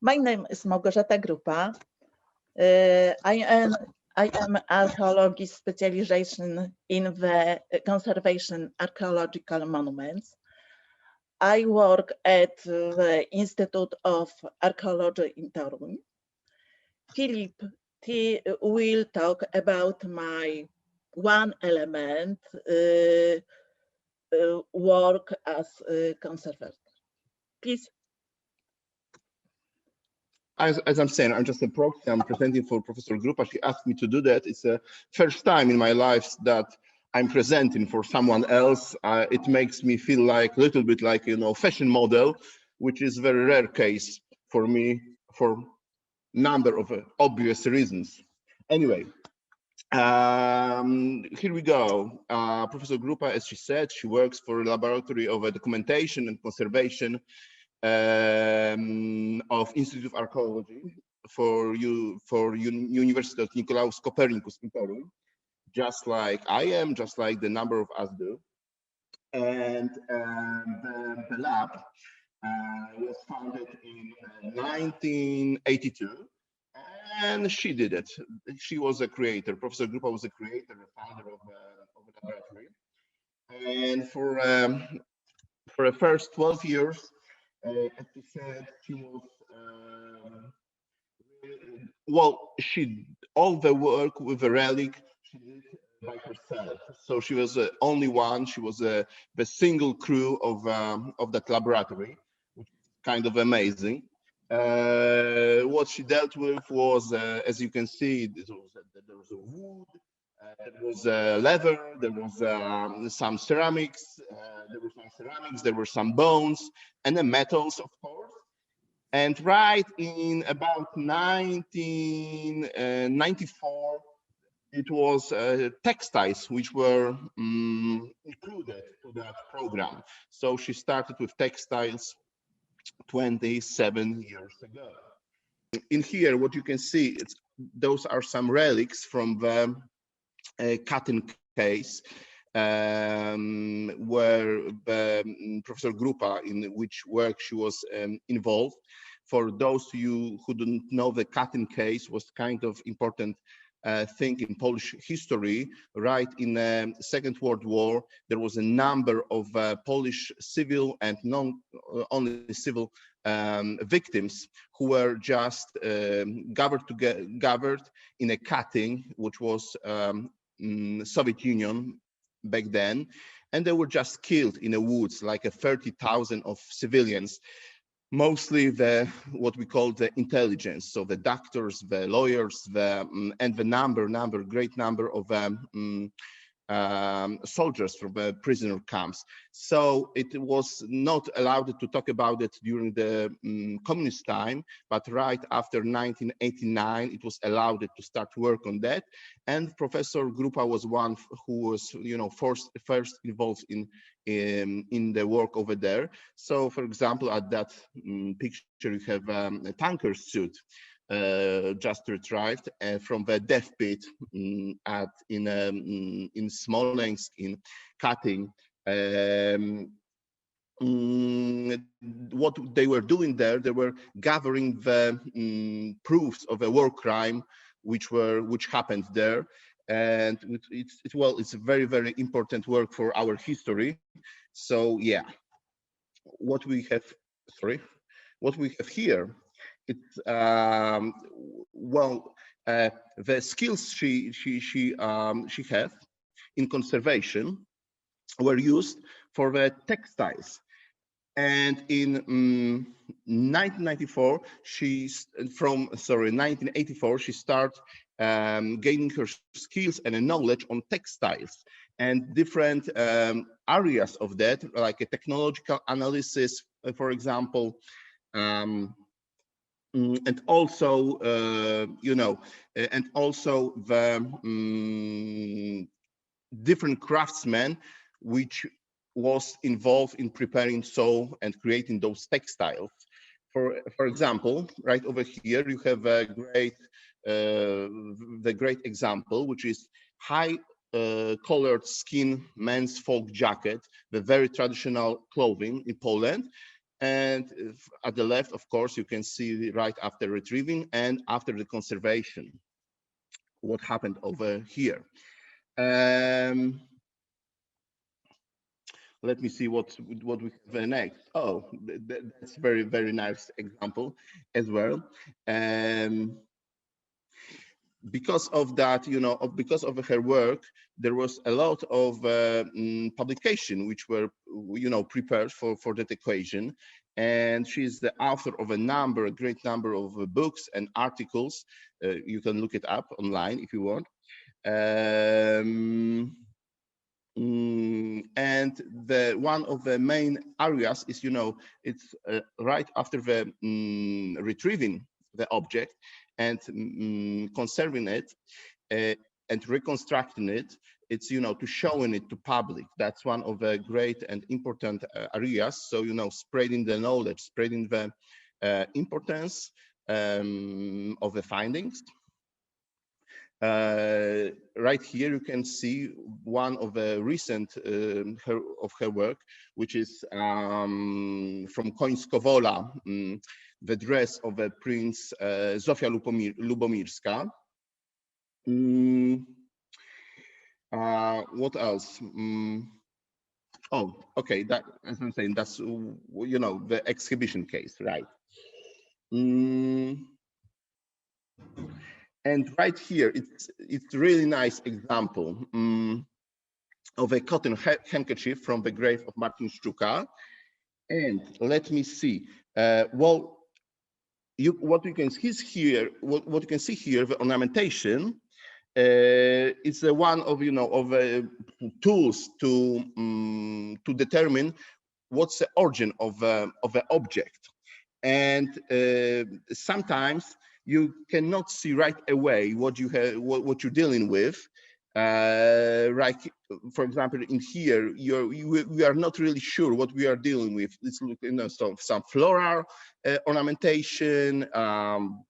My name is Małgorzata Grupa. I am archaeologist specialization in the conservation archaeological monuments. I work at the Institute of Archaeology in Toruń. Philip will talk about my one element work as a conservator. Please. As I'm saying, I'm just a proxy. I'm presenting for Professor Grupa. She asked me to do that. It's the first time in my life that I'm presenting for someone else. It makes me feel like a little bit like, fashion model, which is a very rare case for me for number of obvious reasons. Anyway, here we go. Professor Grupa, as she said, she works for a laboratory of documentation and conservation of Institute of Archaeology for University of Nicolaus Copernicus in Toruń, just like I am, just like the number of us do. And the lab was founded in 1982, and she did it. She was a creator. Professor Grupa was a creator, a founder of the laboratory. And for the first 12 years, as she said, she was all the work with the relic she did by herself. So she was the only one. She was the single crew of that laboratory, which is kind of amazing. What she dealt with was, as you can see, there was a wood, there was leather, there was some ceramics, there were some bones, and the metals, of course. And right in about 1994, it was textiles which were included to that program. So she started with textiles 27 years ago. In here, what you can see, those are some relics from the cutting case, where Professor Grupa, in which work she was involved. For those of you who don't know, the cutting case was kind of important thing in Polish history. Right in the Second World War, there was a number of Polish civil and only civil victims who were just gathered in a cutting, which was Soviet Union back then, and they were just killed in the woods, like 30,000 of civilians, mostly what we call the intelligence, so the doctors, the lawyers, and the great number of soldiers from the prisoner camps. So it was not allowed to talk about it during the communist time, but right after 1989, it was allowed to start work on that. And Professor Grupa was one who was, first involved in the work over there. So, for example, at that picture, you have a tanker suit. Just retrieved from the death pit in Smolensk in cutting. What they were doing there, they were gathering the proofs of a war crime which happened there, and it's a very, very important work for our history. So yeah, what we have here. It's the skills she had in conservation were used for the textiles, and in 1984 1984 she started gaining her skills and knowledge on textiles and different areas of that, like a technological analysis, for example. And also, and also the different craftsmen which was involved in preparing and creating those textiles. For example, right over here you have the great example, which is high colored skin men's folk jacket, the very traditional clothing in Poland. And at the left, of course, you can see right after retrieving and after the conservation, what happened over here. Let me see what we have next. Oh, that's very nice example as well. Because of that, because of her work, there was a lot of publication which were, prepared for that equation. And she's the author of a great number of books and articles. You can look it up online if you want. And one of the main areas is, it's right after the retrieving the object and conserving it and reconstructing it. It's, to showing it to public. That's one of the great and important areas. So, spreading the knowledge, spreading the importance of the findings. Right here, you can see one of the recent of her work, which is from Końskowola, the dress of the Prince Zofia Lubomirska. What else? Oh, okay. That, as I'm saying, that's the exhibition case, right? And right here, it's really nice example of a cotton handkerchief from the grave of Martin Sztuka. And let me see. Well, what you can see here, what you can see here, the ornamentation is one of tools to determine what's the origin of the object. And sometimes you cannot see right away what you have, what you're dealing with. Right, for example, in here, we are not really sure what we are dealing with. Let's look, some floral ornamentation, some,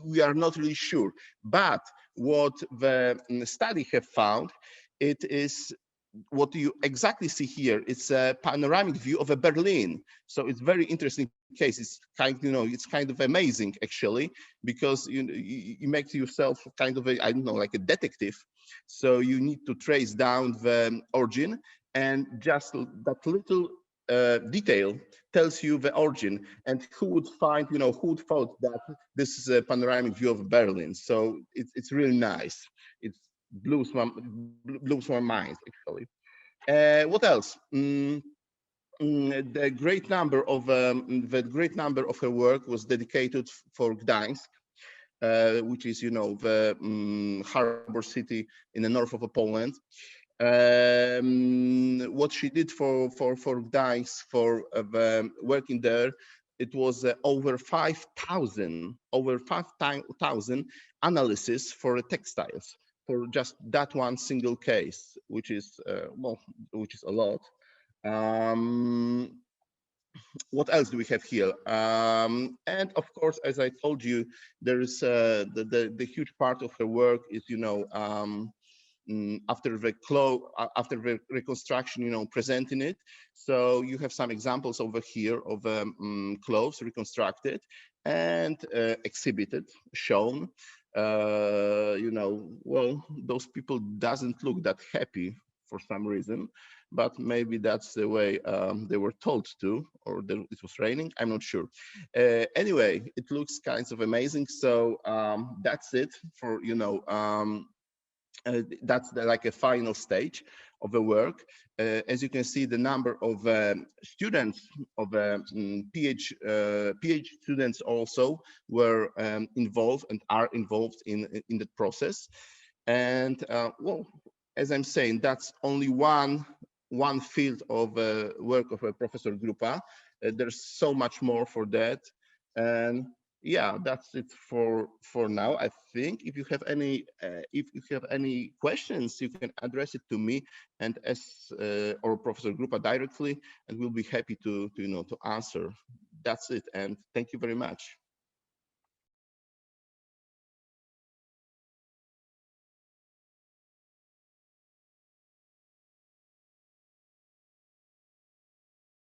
we are not really sure. But what the study have found, it is what you exactly see here. It's a panoramic view of a Berlin. So it's very interesting case. It's it's kind of amazing actually, because you make yourself kind of I don't know, like a detective. So you need to trace down the origin, and just that little detail tells you the origin, and who would find, who would thought that this is a panoramic view of Berlin. So it's really nice. It blows my mind actually. What else? The great number of her work was dedicated for Gdańsk, which is the harbor city in the north of Poland. What she did for Gdańsk, for working there, it was over 5,000 analysis for textiles, for just that one single case, which is which is a lot. What else do we have here? And of course, as I told you, there is the huge part of her work is after the reconstruction, presenting it. So you have some examples over here of clothes reconstructed and exhibited, shown. Well, those people doesn't look that happy for some reason, but maybe that's the way they were told to, or it was raining, I'm not sure. Anyway, it looks kind of amazing. So that's it for, that's like a final stage of the work. As you can see, the number of students, of PhD students also were involved and are involved in the process. And well, as I'm saying, that's only one field of work of Professor Grupa. There's so much more for that. And yeah, that's it for now. I think if you have any questions, you can address it to me and or Professor Grupa directly, and we'll be happy to answer. That's it, and thank you very much.